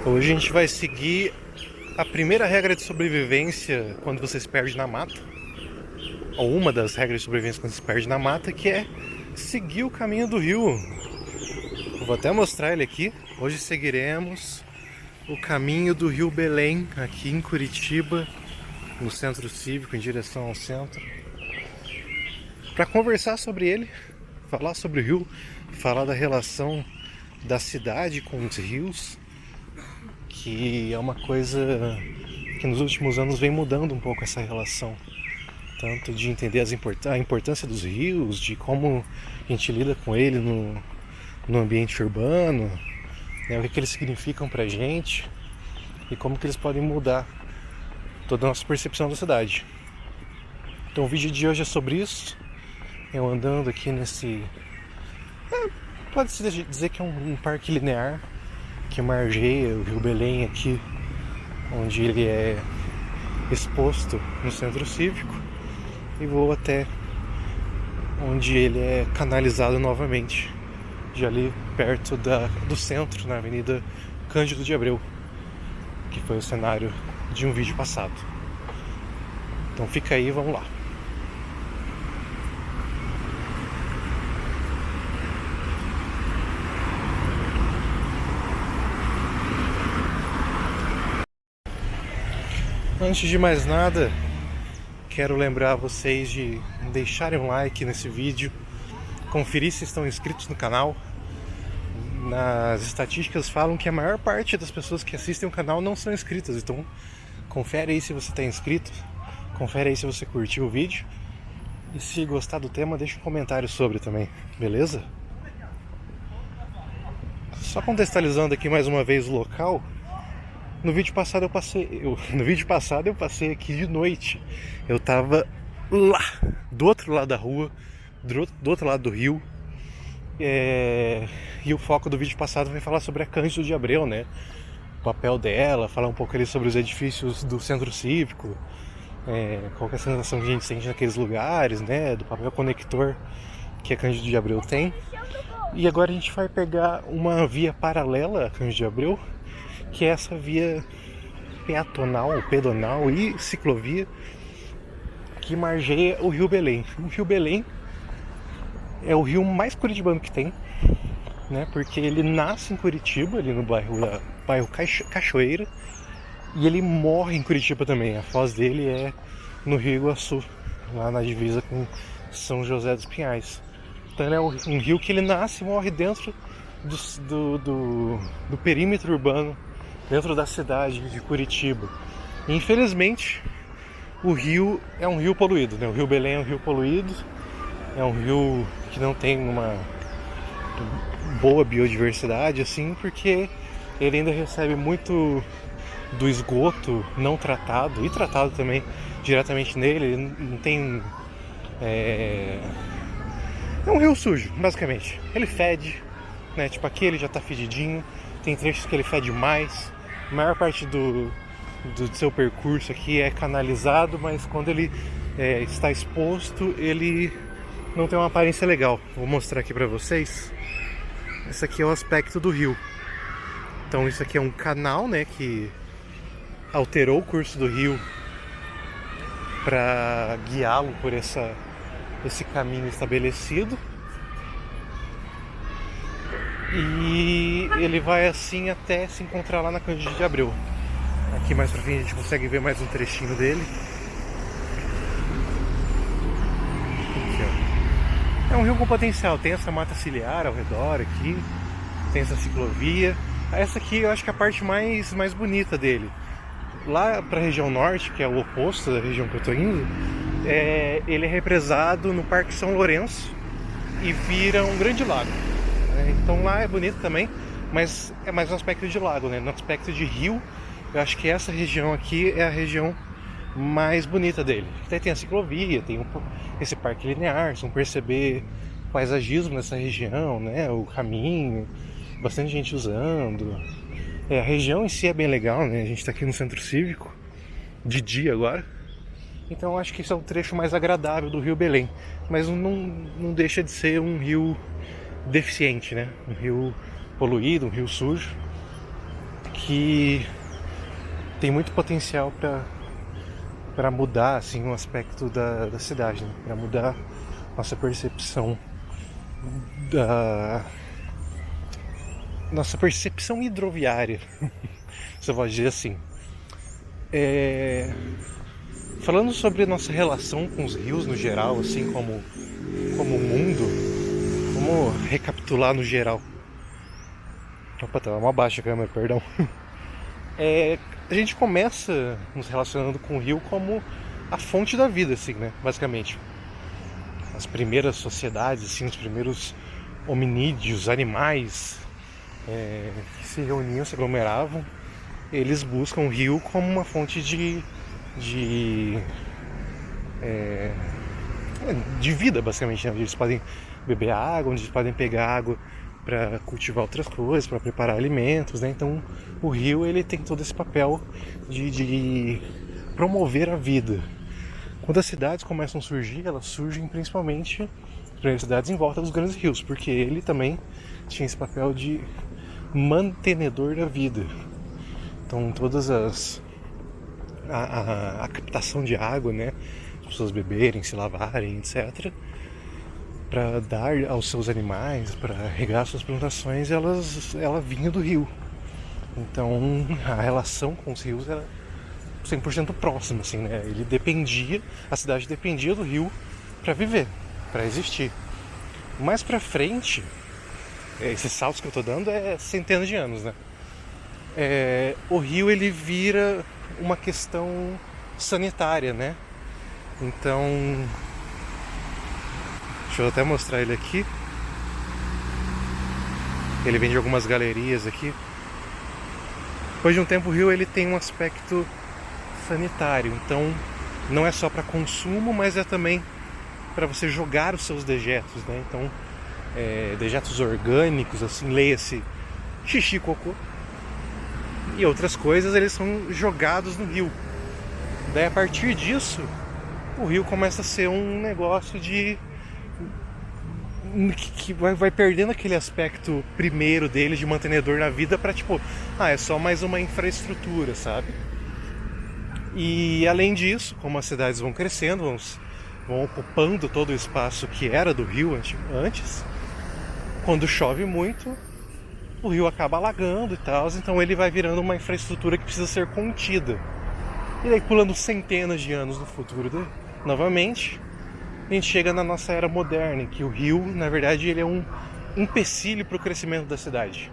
Hoje a gente vai seguir a primeira regra de sobrevivência quando você se perde na mata, ou uma das regras de sobrevivência quando você se perde na mata, que é seguir o caminho do rio. Eu vou até mostrar ele aqui. Hoje seguiremos o caminho do Rio Belém, aqui em Curitiba, no centro cívico, em direção ao centro, para conversar sobre ele, falar sobre o rio, falar da relação da cidade com os rios, que é uma coisa que nos últimos anos vem mudando um pouco essa relação, tanto de entender a importância dos rios, de como a gente lida com ele no ambiente urbano, né, o que eles significam pra gente e como que eles podem mudar toda a nossa percepção da cidade. Então o vídeo de hoje é sobre isso, eu andando aqui nesse... pode-se dizer que é um parque linear que margeia o Rio Belém aqui, onde ele é exposto no centro cívico, e vou até onde ele é canalizado novamente, de ali perto do centro, na Avenida Cândido de Abreu, que foi o cenário de um vídeo passado. Então fica aí, vamos lá. Antes de mais nada, quero lembrar vocês de deixarem um like nesse vídeo, conferir se estão inscritos no canal. Nas estatísticas falam que a maior parte das pessoas que assistem o canal não são inscritas, então confere aí se você está inscrito, confere aí se você curtiu o vídeo, e se gostar do tema deixa um comentário sobre também, beleza? Só contextualizando aqui mais uma vez o local. No vídeo passado eu passei aqui de noite. Eu tava lá, do outro lado da rua, do outro lado do rio. E o foco do vídeo passado foi falar sobre a Cândido de Abreu, né? O papel dela, falar um pouco ali sobre os edifícios do centro cívico, qual que é a sensação que a gente sente naqueles lugares, né? Do papel conector que a Cândido de Abreu tem. E agora a gente vai pegar uma via paralela à Cândido de Abreu, que é essa via peatonal, pedonal e ciclovia que margeia o Rio Belém. O Rio Belém é o rio mais curitibano que tem, né? Porque ele nasce em Curitiba, ali no bairro Cachoeira, e ele morre em Curitiba também. A foz dele é no Rio Iguaçu, lá na divisa com São José dos Pinhais. Então ele é um rio que ele nasce e morre dentro do perímetro urbano, dentro da cidade de Curitiba. E, infelizmente, o rio é um rio poluído, né? O Rio Belém é um rio poluído, é um rio que não tem uma boa biodiversidade, assim, porque ele ainda recebe muito do esgoto não tratado, e tratado também diretamente nele. Ele não tem... É um rio sujo, basicamente. Ele fede, né? Tipo, aqui ele já tá fedidinho, tem trechos que ele fede mais. A maior parte do seu percurso aqui é canalizado, mas quando ele está exposto, ele não tem uma aparência legal. Vou mostrar aqui pra vocês. Esse aqui é o aspecto do rio. Então isso aqui é um canal, né, que alterou o curso do rio para guiá-lo por esse caminho estabelecido. E ele vai assim até se encontrar lá na Cândido de Abreu. Aqui mais pra frente a gente consegue ver mais um trechinho dele. Aqui, ó. É um rio com potencial, tem essa mata ciliar ao redor aqui, tem essa ciclovia. Essa aqui eu acho que é a parte mais bonita dele. Lá pra região norte, que é o oposto da região que eu tô indo, ele é represado no Parque São Lourenço e vira um grande lago. Então lá é bonito também, mas é mais no aspecto de lago, né? No aspecto de rio, eu acho que essa região aqui é a região mais bonita dele. Até tem a ciclovia, tem esse parque linear, vocês vão perceber paisagismo nessa região, né? O caminho, bastante gente usando. A região em si é bem legal, né? A gente tá aqui no centro cívico, de dia agora. Então eu acho que esse é o trecho mais agradável do Rio Belém. Mas não deixa de ser um rio deficiente, né? Um rio poluído, um rio sujo, que tem muito potencial para mudar assim um aspecto da cidade, né? Para mudar nossa percepção da nossa percepção hidroviária, se eu pode dizer assim. Falando sobre nossa relação com os rios no geral, assim como mundo, vamos recapitular no geral. Opa, tá uma baixa a câmera, perdão. A gente começa nos relacionando com o rio como a fonte da vida, assim, né? Basicamente. As primeiras sociedades, assim, os primeiros hominídeos, animais que se reuniam, se aglomeravam, eles buscam o rio como uma fonte de vida, basicamente, né? Onde eles podem beber água, onde eles podem pegar água para cultivar outras coisas, para preparar alimentos, né? Então o rio ele tem todo esse papel de promover a vida. Quando as cidades começam a surgir, elas surgem principalmente as cidades em volta dos grandes rios, porque ele também tinha esse papel de mantenedor da vida. Então todas a captação de água, né, as pessoas beberem, se lavarem, etc., para dar aos seus animais, para regar suas plantações, ela vinha do rio. Então a relação com os rios era 100% próxima, assim, né? A cidade dependia do rio para viver, para existir. Mais para frente, esses saltos que eu tô dando é centenas de anos, né? O rio ele vira uma questão sanitária, né? Então, deixa eu até mostrar ele aqui. Ele vem de algumas galerias aqui. Depois de um tempo o rio ele tem um aspecto sanitário, então não é só para consumo, mas é também para você jogar os seus dejetos, né? Então, dejetos orgânicos, assim, leia-se xixi, cocô e outras coisas, eles são jogados no rio. Daí a partir disso o rio começa a ser um negócio que vai perdendo aquele aspecto primeiro dele de mantenedor na vida para tipo, é só mais uma infraestrutura, sabe? E além disso, como as cidades vão crescendo, vão ocupando todo o espaço que era do rio antes, quando chove muito, o rio acaba alagando e tal, então ele vai virando uma infraestrutura que precisa ser contida. E daí, pulando centenas de anos no futuro, novamente, a gente chega na nossa era moderna, em que o rio, na verdade, ele é um empecilho para o crescimento da cidade.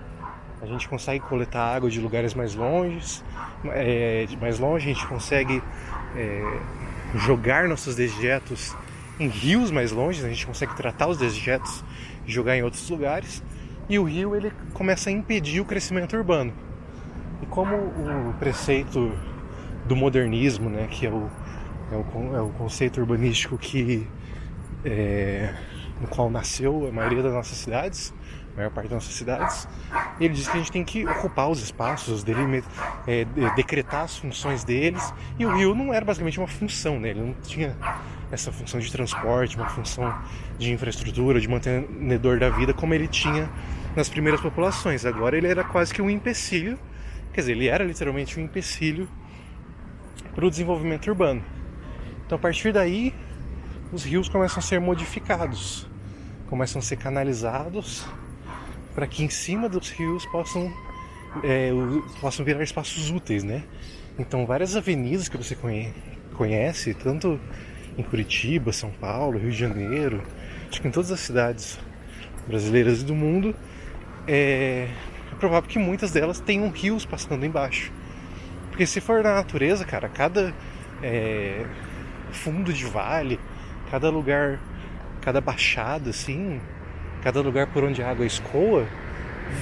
A gente consegue coletar água de lugares mais longe, a gente consegue jogar nossos dejetos em rios mais longe, a gente consegue tratar os dejetos e jogar em outros lugares, e o rio ele começa a impedir o crescimento urbano. E como o preceito do modernismo, né, que é o conceito urbanístico no qual nasceu a maioria das nossas cidades, a maior parte das nossas cidades, ele diz que a gente tem que ocupar os espaços, decretar as funções deles, e o rio não era basicamente uma função, né? Ele não tinha essa função de transporte, uma função de infraestrutura, de mantenedor da vida, como ele tinha nas primeiras populações. Agora ele era quase que um empecilho, quer dizer, ele era literalmente um empecilho para o desenvolvimento urbano. Então a partir daí os rios começam a ser modificados, começam a ser canalizados para que em cima dos rios possam virar espaços úteis, né? Então várias avenidas que você conhece, tanto em Curitiba, São Paulo, Rio de Janeiro, acho que em todas as cidades brasileiras e do mundo, é provável que muitas delas tenham rios passando embaixo. Porque se for na natureza, cara, cada fundo de vale, cada lugar, cada baixada, assim, cada lugar por onde a água escoa,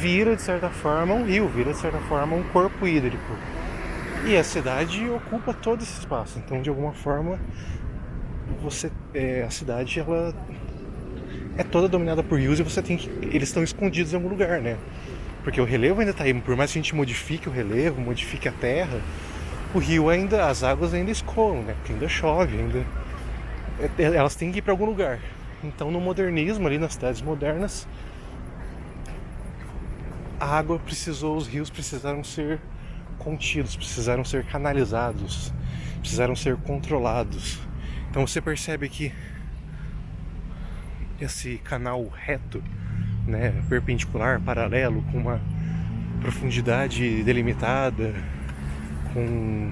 vira de certa forma um rio, vira de certa forma um corpo hídrico. E a cidade ocupa todo esse espaço. Então, de alguma forma, a cidade ela é toda dominada por rios e eles estão escondidos em algum lugar, né? Porque o relevo ainda está aí, por mais que a gente modifique o relevo, modifique a terra, o rio as águas ainda escoam, né? Porque ainda chove, elas têm que ir para algum lugar. Então no modernismo, ali nas cidades modernas, os rios precisaram ser contidos, precisaram ser canalizados, precisaram ser controlados. Então você percebe que esse canal reto, né, perpendicular, paralelo, com uma profundidade delimitada, com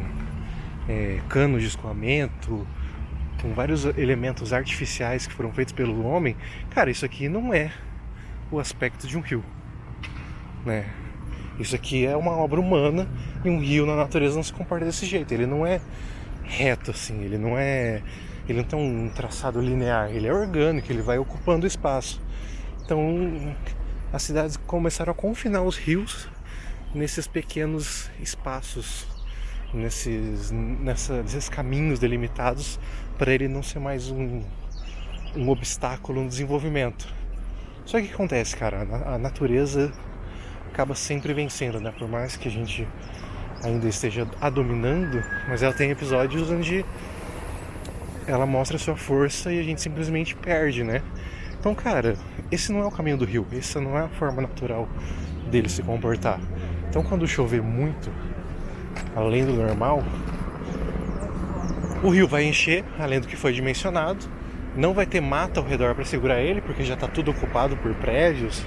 canos de escoamento, com vários elementos artificiais que foram feitos pelo homem. Cara, isso aqui não é o aspecto de um rio, né? Isso aqui é uma obra humana, e um rio na natureza não se comporta desse jeito. Ele não é reto assim, ele não tem um traçado linear, ele é orgânico, ele vai ocupando espaço. Então as cidades começaram a confinar os rios nesses pequenos espaços, nesses caminhos delimitados, para ele não ser mais um obstáculo no desenvolvimento. Só que o que acontece, cara? A natureza acaba sempre vencendo, né? Por mais que a gente ainda esteja a dominando, mas ela tem episódios onde ela mostra a sua força e a gente simplesmente perde, né? Então, cara, esse não é o caminho do rio, essa não é a forma natural dele se comportar. Então, quando chover muito, além do normal, o rio vai encher, além do que foi dimensionado. Não vai ter mata ao redor para segurar ele, porque já está tudo ocupado por prédios,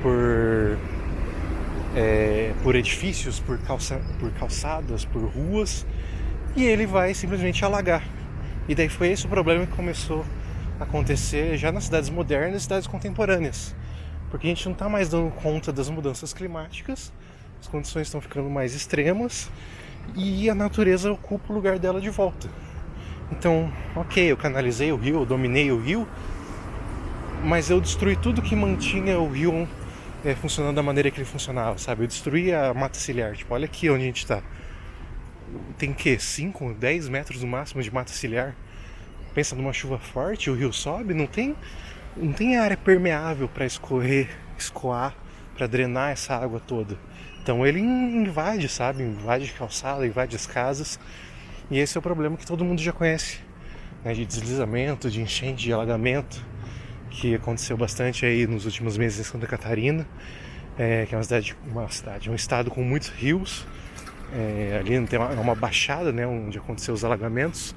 por edifícios, por calçadas, por ruas, e ele vai simplesmente alagar. E daí foi esse o problema que começou a acontecer já nas cidades modernas e cidades contemporâneas, porque a gente não está mais dando conta das mudanças climáticas, as condições estão ficando mais extremas e a natureza ocupa o lugar dela de volta. Então, ok, eu canalizei o rio, eu dominei o rio, mas eu destruí tudo que mantinha o rio funcionando da maneira que ele funcionava, sabe? Eu destruí a mata ciliar. Tipo, olha aqui onde a gente tá. Tem que 5, 10 metros no máximo de mata ciliar. Pensa numa chuva forte, o rio sobe, não tem área permeável para escoar, para drenar essa água toda. Então ele invade, sabe? Invade calçada, invade as casas. E esse é o problema que todo mundo já conhece, né? De deslizamento, de enchente, de alagamento, que aconteceu bastante aí nos últimos meses em Santa Catarina, que é um estado com muitos rios. Ali tem uma baixada, né, onde aconteceu os alagamentos.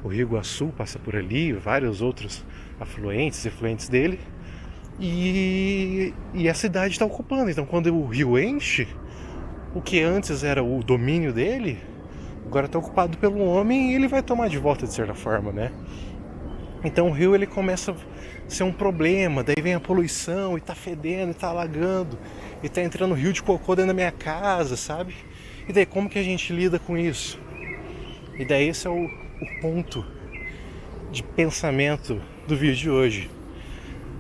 O Rio Iguaçu passa por ali, vários outros afluentes e efluentes dele. E a cidade está ocupando. Então, quando o rio enche, o que antes era o domínio dele, agora está ocupado pelo homem e ele vai tomar de volta de certa forma, né? Então o rio ele começa a ser um problema, daí vem a poluição e tá fedendo, e tá alagando, e tá entrando rio de cocô dentro da minha casa, sabe? E daí como que a gente lida com isso? E daí esse é o ponto de pensamento do vídeo de hoje.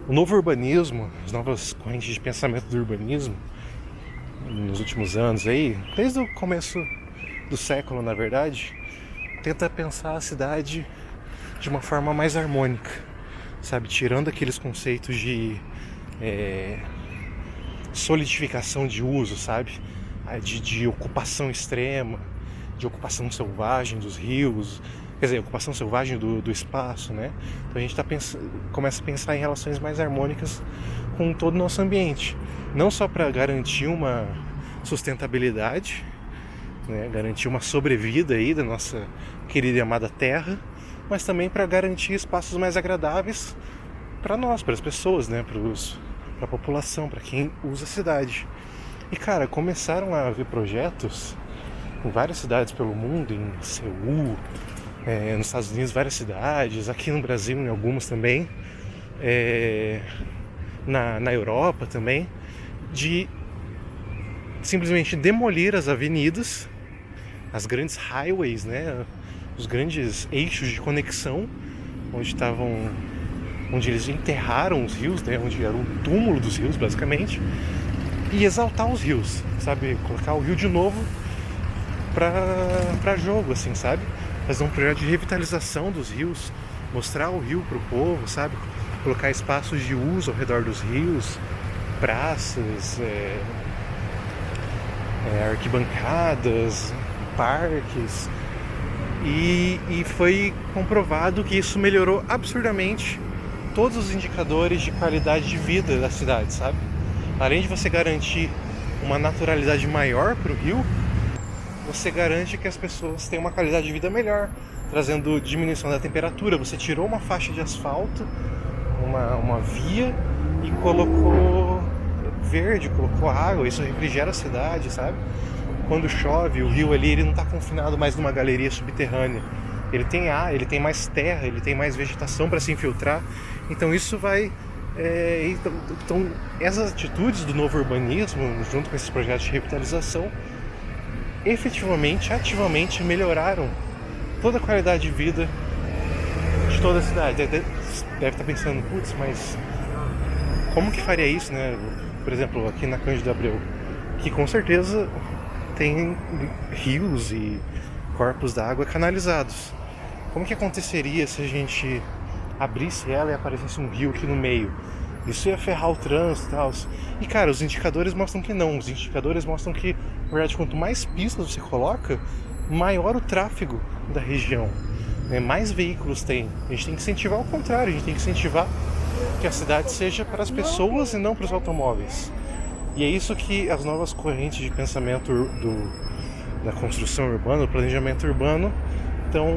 O novo urbanismo, as novas correntes de pensamento do urbanismo, nos últimos anos aí, desde o começo do século, na verdade, tenta pensar a cidade de uma forma mais harmônica, sabe? Tirando aqueles conceitos de solidificação de uso, sabe? De ocupação extrema, de ocupação selvagem dos rios, quer dizer, ocupação selvagem do espaço, né? Então a gente começa a pensar em relações mais harmônicas com todo o nosso ambiente, não só para garantir uma sustentabilidade, né? Garantir uma sobrevida aí da nossa querida e amada Terra, mas também para garantir espaços mais agradáveis para nós, para as pessoas, né? Para a população, para quem usa a cidade. E cara, começaram a haver projetos em várias cidades pelo mundo, em Seul, nos Estados Unidos, várias cidades, aqui no Brasil, em algumas também, na Europa também, de simplesmente demolir as avenidas, as grandes highways, né, os grandes eixos de conexão, onde eles enterraram os rios, né, onde era o túmulo dos rios, basicamente, e exaltar os rios, sabe, colocar o rio de novo para jogo, assim, sabe, fazer um projeto de revitalização dos rios, mostrar o rio pro povo, sabe, colocar espaços de uso ao redor dos rios, praças, arquibancadas, parques, e foi comprovado que isso melhorou absurdamente todos os indicadores de qualidade de vida da cidade, sabe? Além de você garantir uma naturalidade maior para o rio, você garante que as pessoas tenham uma qualidade de vida melhor, trazendo diminuição da temperatura. Você tirou uma faixa de asfalto, uma via, e colocou verde, colocou água, isso refrigera a cidade, sabe? Quando chove, o rio ali, ele não está confinado mais numa galeria subterrânea. Ele tem ar, ele tem mais terra, ele tem mais vegetação para se infiltrar. Então isso vai... então essas atitudes do novo urbanismo, junto com esses projetos de revitalização, efetivamente, ativamente melhoraram toda a qualidade de vida de toda a cidade. Deve estar pensando, putz, mas como que faria isso, né? Por exemplo, aqui na Cândido Abreu, que com certeza tem rios e corpos d'água canalizados. Como que aconteceria se a gente abrisse ela e aparecesse um rio aqui no meio? Isso ia ferrar o trânsito e tal. E cara, os indicadores mostram que não. Os indicadores mostram que, na verdade, quanto mais pistas você coloca, maior o tráfego da região, né? Mais veículos tem. A gente tem que incentivar o contrário, a gente tem que incentivar que a cidade seja para as pessoas e não para os automóveis. E é isso que as novas correntes de pensamento da construção urbana, do planejamento urbano, estão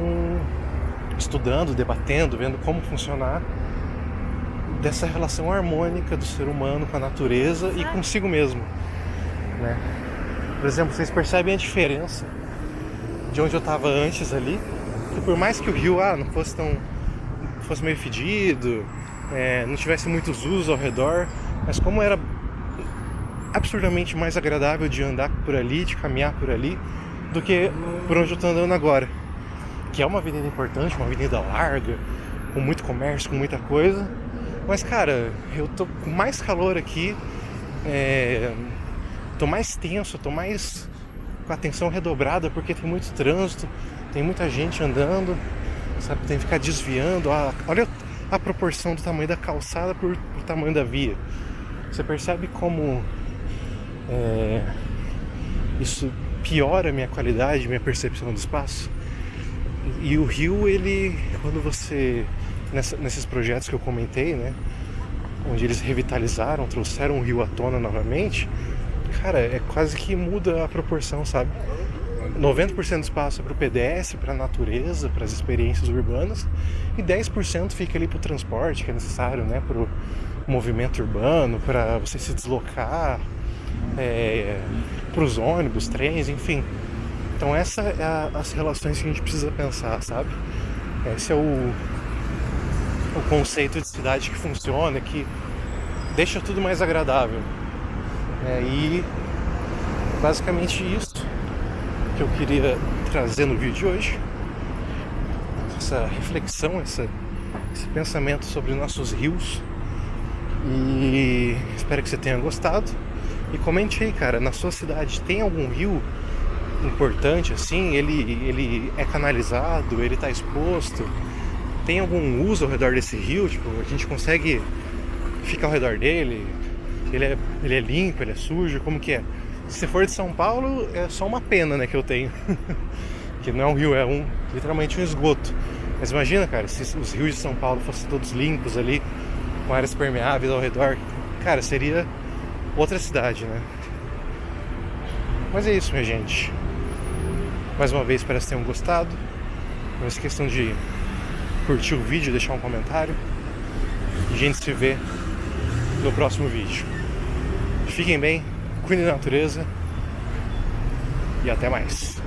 estudando, debatendo, vendo como funcionar dessa relação harmônica do ser humano com a natureza e consigo mesmo, né? Por exemplo, vocês percebem a diferença de onde eu estava antes ali, que por mais que o rio não fosse meio fedido, não tivesse muitos usos ao redor, mas como era absurdamente mais agradável de andar por ali, de caminhar por ali, do que por onde eu estou andando agora, que é uma avenida importante, uma avenida larga, com muito comércio, com muita coisa. Mas cara, eu tô com mais calor aqui, tô mais tenso, tô mais com a atenção redobrada, porque tem muito trânsito, tem muita gente andando, sabe, tem que ficar desviando. Olha a proporção do tamanho da calçada pro tamanho da via. Você percebe como isso piora a minha qualidade, minha percepção do espaço? E o rio, ele, quando você... nesses projetos que eu comentei, né, onde eles revitalizaram, trouxeram o rio à tona novamente, cara, quase que muda a proporção, sabe? 90% do espaço é para o pedestre, para a natureza, para as experiências urbanas, e 10% fica ali para o transporte, que é necessário, né, para o movimento urbano, para você se deslocar, para os ônibus, trens, enfim. Então essa é as relações que a gente precisa pensar, sabe? Esse é o conceito de cidade que funciona, que deixa tudo mais agradável. E basicamente isso que eu queria trazer no vídeo de hoje. Essa reflexão, esse pensamento sobre nossos rios. E espero que você tenha gostado. E comente aí, cara, na sua cidade tem algum rio importante assim? Ele é canalizado, ele está exposto? Tem algum uso ao redor desse rio? Tipo, a gente consegue ficar ao redor dele? Ele é limpo, ele é sujo? Como que é? Se for de São Paulo, é só uma pena, né, que eu tenho. Que não é um rio, é literalmente um esgoto. Mas imagina, cara, se os rios de São Paulo fossem todos limpos ali, com áreas permeáveis ao redor, cara, seria outra cidade, né? Mas é isso, minha gente. Mais uma vez, espero que tenham gostado. Não esqueçam de curtir o vídeo, deixar um comentário. E a gente se vê no próximo vídeo. Fiquem bem, cuidem da natureza e até mais.